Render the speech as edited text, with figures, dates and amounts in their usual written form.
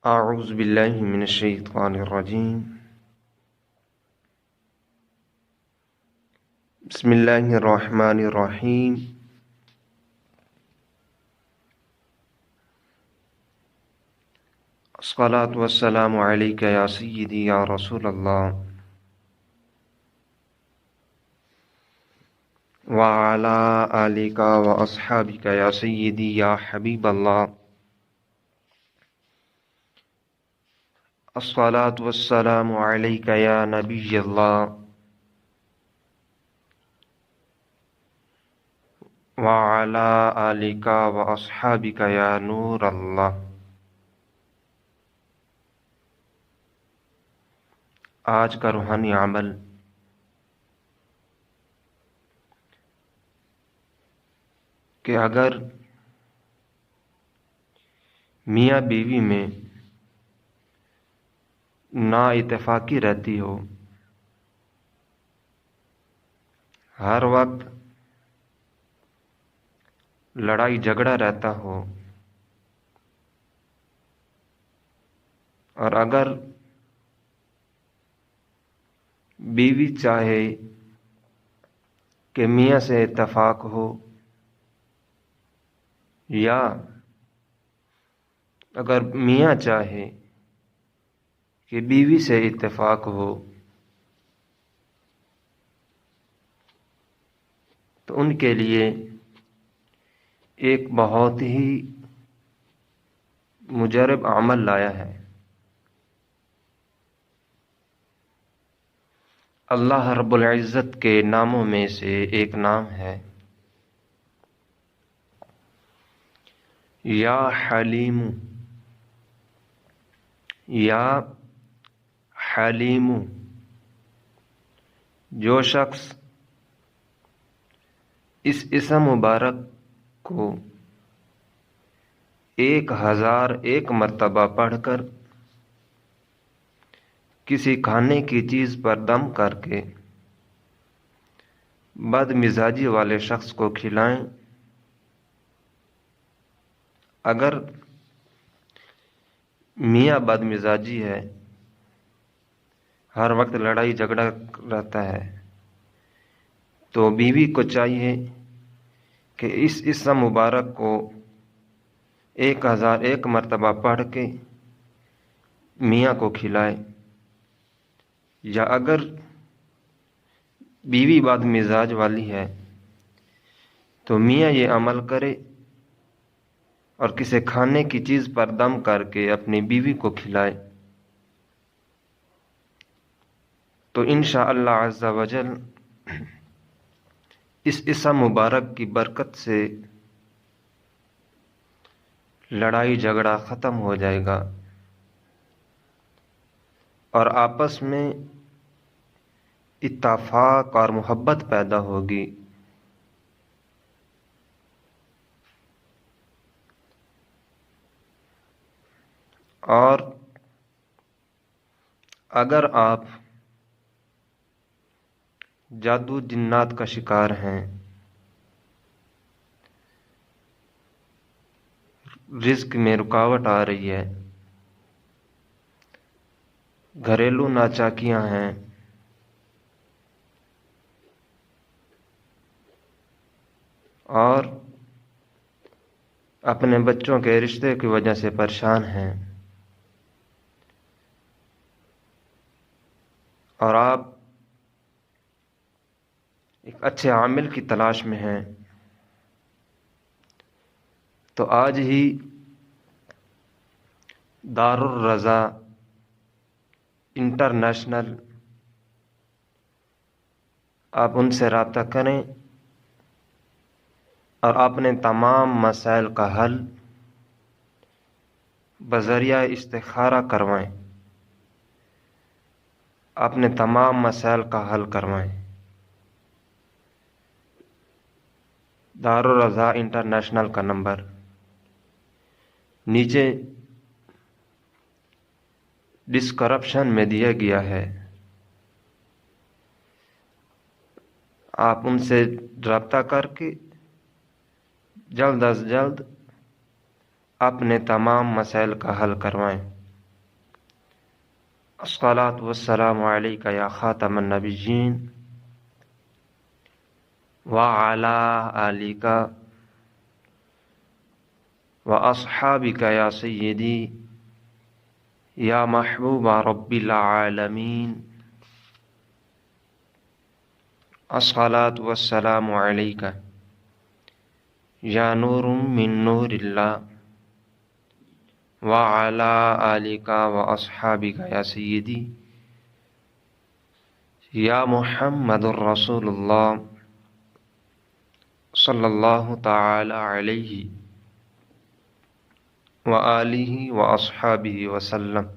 أعوذ بالله من الشيطان الرجيم. بسم الله الرحمن الرحيم. الصلاة والسلام عليك يا سيدي يا رسول الله وعلى آلك وأصحابك يا سيدي يا حبيب الله. الصلاة والسلام عليك يا نبي الله وعلى آلك وأصحابك يا نور الله. آج کا روحانی عمل کہ اگر میاں بیوی میں نا اتفاقی رہتی ہو، ہر وقت لڑائی جھگڑا رہتا ہو، اور اگر بیوی چاہے کہ میاں سے اتفاق ہو، یا اگر میاں چاہے کہ بیوی سے اتفاق ہو، تو ان کے لیے ایک بہت ہی مجرب عمل لایا ہے۔ اللہ رب العزت کے ناموں میں سے ایک نام ہے یا حلیم۔ یا حلیم، جو شخص اس اسم مبارک کو 1001 مرتبہ پڑھ کر کسی کھانے کی چیز پر دم کر کے بد مزاجی والے شخص کو کھلائیں، اگر میاں بد مزاجی ہے، ہر وقت لڑائی جھگڑا رہتا ہے، تو بیوی کو چاہیے کہ اس اسم مبارک کو 1001 مرتبہ پڑھ کے میاں کو کھلائے، یا اگر بیوی بد مزاج والی ہے تو میاں یہ عمل کرے اور کسی کھانے کی چیز پر دم کر کے اپنی بیوی کو کھلائے، تو انشاءاللہ عز و جل اس اسم مبارک کی برکت سے لڑائی جھگڑا ختم ہو جائے گا اور آپس میں اتفاق اور محبت پیدا ہوگی۔ اور اگر آپ جادو جنات کا شکار ہیں، رزق میں رکاوٹ آ رہی ہے، گھریلو ناچاکیاں ہیں، اور اپنے بچوں کے رشتے کی وجہ سے پریشان ہیں، اور آپ ایک اچھے عامل کی تلاش میں ہیں، تو آج ہی دار الرضا انٹرنیشنل آپ ان سے رابطہ کریں اور اپنے تمام مسائل کا حل بذریعہ استخارہ کروائیں، اپنے تمام مسائل کا حل کروائیں۔ دار الرضا انٹرنیشنل کا نمبر نیچے ڈسکرپشن میں دیا گیا ہے، آپ ان سے رابطہ کر کے جلد از جلد اپنے تمام مسائل کا حل کروائیں۔ الصلاة والسلام علیک یا خاتم النبیین وعلی آلک واصحابک یا سیدی یا محبوب رب العالمین الصلاة والسلام علیک یا نور من نور اللہ وعلی آلک واصحابک یا سیدی یا محمد الرسول اللہ صلی اللہ تعالی علیہ وآلہ واصحابہ وسلم۔